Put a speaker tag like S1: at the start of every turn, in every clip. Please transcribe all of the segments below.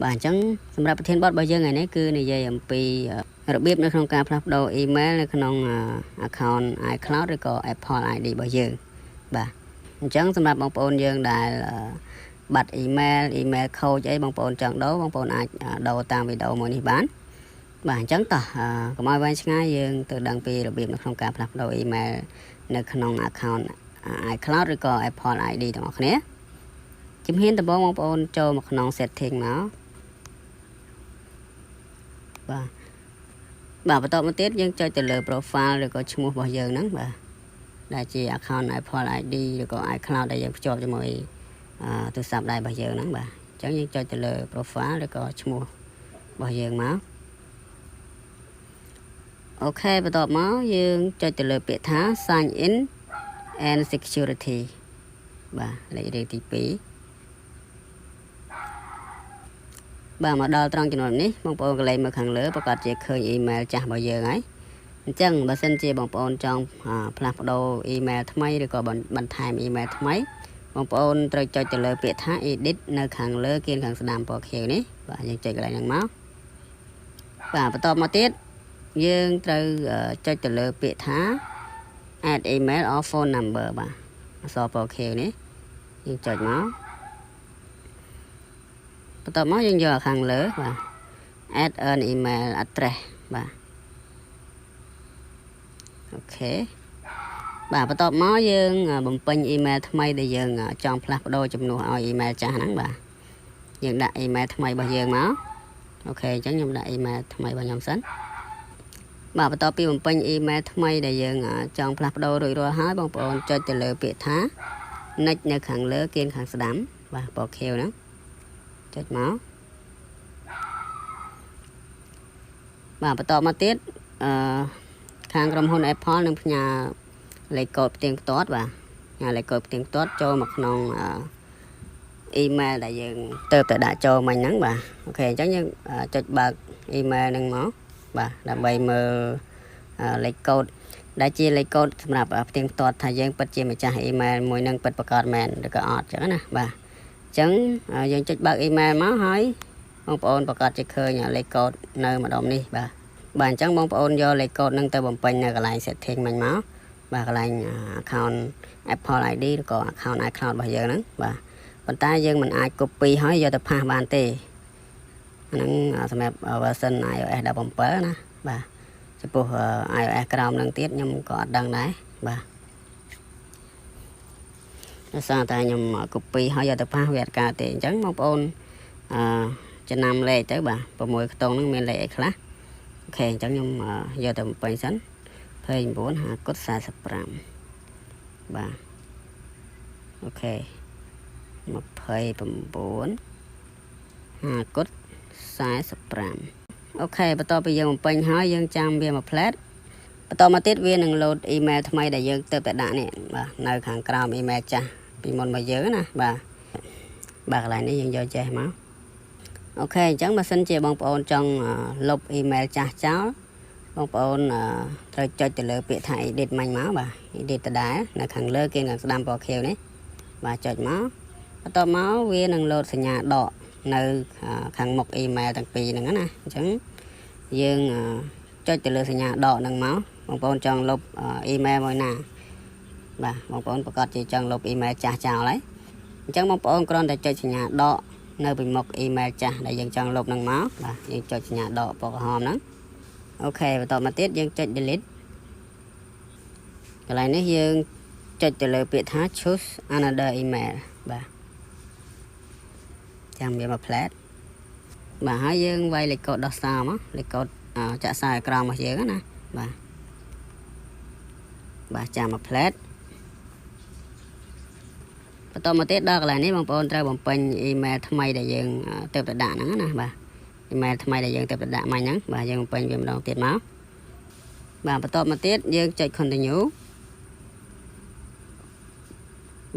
S1: bà chẳng sầmรับthiên bot bao giờ ngày nấy cứ này dây pi rồi biết nó khôngการផ្លាស់ប្ដូរ email នៅក្នុង account iCloud ឬក៏ Apple ID របស់យើងបាទអញ្ចឹងសម្រាប់បងប្អូនយើងដែលបាត់ email ខូចអីបងប្អូនចង់ដូរបងប្អូនអាចដូរតាមវីដេអូមួយនេះបានបាទអញ្ចឹងតោះកុំឲ្យវែងឆ្ងាយយើងទៅដឹងពីរបៀបនៅក្នុងការផ្លាស់ប្ដូរ email នៅក្នុង account iCloud ឬក៏ Apple ID ទាំងអស់គ្នាជំហានដំបូងបងប្អូនចូលមកក្នុង setting មកបាទបន្តមកទៀតយើងចុចទៅលើ profile ឬក៏ឈ្មោះរបស់យើងហ្នឹងបាទដែលជា account Apple ID ឬក៏ iCloud ដែលយើងភ្ជាប់ជាមួយទូរស័ព្ទដៃរបស់យើងហ្នឹងបាទអញ្ចឹងយើងចុចទៅលើ profile ឬក៏ឈ្មោះរបស់យើងមកអូខេបន្ទាប់មកយើងចុចទៅលើពាក្យថា sign in and security បាទលេខរៀងទី2បាទមកដល់ត្រង់ចំណុចនេះបងប្អូនកន្លែងមើលខាងលើប្រកាសជាឃើញ email ចាស់របស់យើងហើយអញ្ចឹងបើសិនជាបងប្អូនចង់ផ្លាស់ប្ដូរ email ថ្មីឬក៏បន្ថែម email ថ្មីបងប្អូនត្រូវចុចទៅលើពាក្យថា edit នៅខាងលើគៀនខាងស្ដាំពណ៌ខៀវនេះបាទយើងចុចកន្លែងហ្នឹងមកបាទបន្តមកទៀតយើងត្រូវចុចទៅលើពាក្យថា add email or phone number បាទអក្សរពណ៌ខៀវនេះយើងចុចមកបន្តមកយើងយកខាងលើបាទ add an email address បាទអូខេបាទបន្តមកយើងបំពេញ email ថ្មីដែលយើងចង់ផ្លាស់ប្ដូរជំនួសឲ្យ email ចាស់ហ្នឹងបាទយើងដាក់ email ថ្មីរបស់យើងមកអូខេអញ្ចឹងខ្ញុំដាក់ email ថ្មីរបស់ខ្ញុំសិនបាទបន្ទាប់ពីបំពេញ email ថ្មីដែលយើងចង់ផ្លាស់ប្ដូររួចរាល់ហើយបងប្អូនចុចទៅលើពាក្យថា next នៅខាងលើគៀនខាងស្ដាំបាទពណ៌ខៀវហ្នឹងចុចមកបាទបន្តមកទៀតខាងក្រុមហ៊ុន Apple នឹងផ្ញើលេខកូដផ្ទៀងផ្ទាត់បាទផ្ញើលេខកូដផ្ទៀងផ្ទាត់ចូលមកក្នុងemail ដែលយើងទៅដាក់ចូលមិញហ្នឹងបាទអូខេអញ្ចឹងយើងចុចបើក email ហ្នឹងមកបាទដើម្បីមើលលេខកូដដែលជាលេខកូដសម្រាប់ផ្ទៀងផ្ទាត់ថាយើងពិតជាម្ចាស់ email មួយនឹងពិតប្រាកដមែនឬក៏អត់អញ្ចឹងណាបាទអញ្ចឹងយើងចុចបើក email មកហើយបងប្អូនប្រកាសជាឃើញលេខកូដនៅម្ដុំនេះបាទអញ្ចឹងបងប្អូនយកលេខកូដហ្នឹងទៅបំពេញនៅកន្លែង setting មិញមកបាទកន្លែង account Apple ID ឬក៏ account iCloud របស់យើងហ្នឹងបាទប៉ុន្តែយើងមិនអាច copy ហើយយកទៅផាសបានទេអាហ្នឹងសម្រាប់ version iOS 17ណាបាទចំពោះ iOS ក្រោមហ្នឹងទៀតខ្ញុំក៏អត់ដឹងដែរបាទដោយសារតែខ្ញុំ copy ហើយយកទៅផាសវាអត់កើតទេអញ្ចឹងបងប្អូនចំណាំលេខទៅបាទ6ខ្ទង់ហ្នឹងមានលេខអីខ្លះអូខេអញ្ចឹងខ្ញុំយកទៅបំពេញសិន29 5 + 45បាទអូខេ29 5 + 45អូខេបន្ទាប់ពីយើងបំពេញហើយយើងចាំវាមួយផ្លែតបន្តមកទៀតវានឹង load email ថ្មីដែលយើងទៅតែដាក់នេះបាទនៅខាងក្រោម email ចាស់ពីមុនមកយើងណាបាទកន្លែងនេះយើងយកចេះមកអូខេអញ្ចឹងបើសិនជាបងប្អូនចង់លុប email ចាស់ចោលបងប្អូនត្រូវចុចទៅលើពាក្យថា edit មិញមកបាទ edit ដដែលនៅខាងលើគេខាងស្ដាំពណ៌ខៀវនេះបាទចុចមកបន្ទាប់មកវានឹង load សញ្ញាដកនៅខាងមុខ email ទាំងពីរហ្នឹងណាអញ្ចឹងយើងចុចទៅលើសញ្ញាដកហ្នឹងមកបងប្អូនចង់លុប email មួយណាបាទបងប្អូនប្រកាសជាចង់លុប email ចាស់ចោលហើយអញ្ចឹងបងប្អូនគ្រាន់តែចុចសញ្ញាដកនៅពីមុខ email ចាស់ដែលយើងចង់លុបហ្នឹងមកបាទយើងចុចសញ្ញាដកពណ៌ក្រហមហ្នឹងអូខេបន្តមកទៀតយើងចុច delete កន្លែងនេះយើងចុចទៅលើពាក្យថា choose another email បាទចាំវាមកផ្លែតបាទហើយយើងវាយលេខកូដដោះសារមកលេខកូដចាក់សារអេក្រង់របស់យើងណាបាទចាំមកផ្លែតបន្តមកទៀតដល់កន្លែងនេះបងប្អូនត្រូវបំពេញ email ថ្មីដែលយើងទៅដាក់ហ្នឹងណាបាទ email ថ្មីដែលយើងទៅដាក់មិញហ្នឹងបាទយើងបំពេញវាម្ដងទៀតមកបាទបន្តមកទៀតយើងចុច continue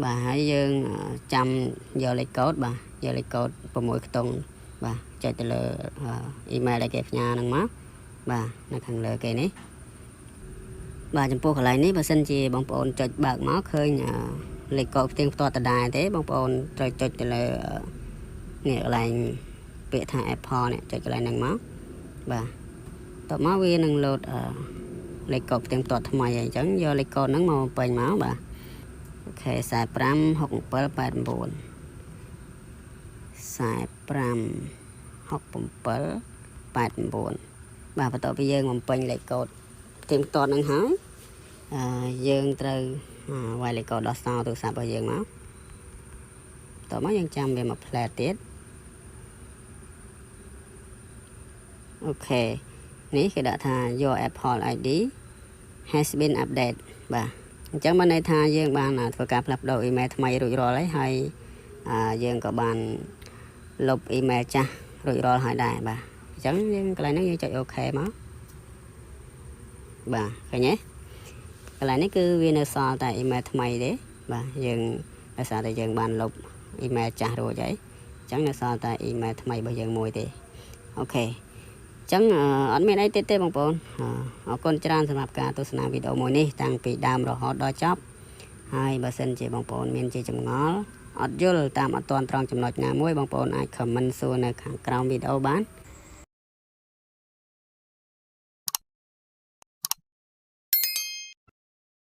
S1: បាទហើយយើងចាំយកលេខកូដបាទយកលេខកូដ6ខ្ទង់បាទចុចទៅលើ email ដែលគេផ្ញើហ្នឹងមកបាទនៅខាងលើគេនេះបាទចំពោះកន្លែងនេះបើសិនជាបងប្អូនចុចបើកមកឃើញលេខកូដផ្ទៀងផ្ទាត់ដដែលទេបងប្អូនត្រូវចុចទៅលើនេះកន្លែង ពាក្យថា Apple នេះចុចកន្លែងហ្នឹងមកបាទតមកវានឹង load លេខកូដផ្ទៀងផ្ទាត់ថ្មីអញ្ចឹងយកលេខកូដហ្នឹងមកពេញមកបាទអូខេ45 67 89 45 67 89បាទបន្ទាប់ពីយើងបំពេញលេខកូដផ្ទៀងផ្ទាត់ហ្នឹងហើយយើងត្រូវវាយលេខកូដដោះសោទូរស័ព្ទរបស់យើងមកតមកយើងចាំវាមកផ្លែទៀតអូខេនេះគេដាក់ថា your Apple ID has been updated បាទអញ្ចឹងបានន័យថាយើងបានធ្វើការផ្លាស់ប្ដូរអ៊ីមែលថ្មីរួចរាល់ហើយយើងក៏បានលុបអ៊ីមែលចាស់រួចរាល់ហើយដែរបាទអញ្ចឹងយើងកន្លែងនេះយើងចុចអូខេមកបាទឃើញទេកន្លែងនេះគឺវានៅសល់តែអ៊ីមែលថ្មីទេបាទយើងដោយសារតែយើងបានលុបអ៊ីមែលចាស់រួចហើយអញ្ចឹងនៅសល់តែអ៊ីមែលថ្មីរបស់យើងមួយទេអូខេអញ្ចឹងអត់មានអីទៀតទេបងប្អូនអរគុណច្រើនសម្រាប់ការទស្សនាវីដេអូមួយនេះតាំងពីដើមរហូតដល់ចប់ហើយបើសិនជាបងប្អូនមានជាចម្ងល់អត់យល់តាមអត់ទាន់ត្រង់ចំណុចណាមួយបងប្អូនអាច comment សួរនៅខាងក្រោមវីដេអូបាន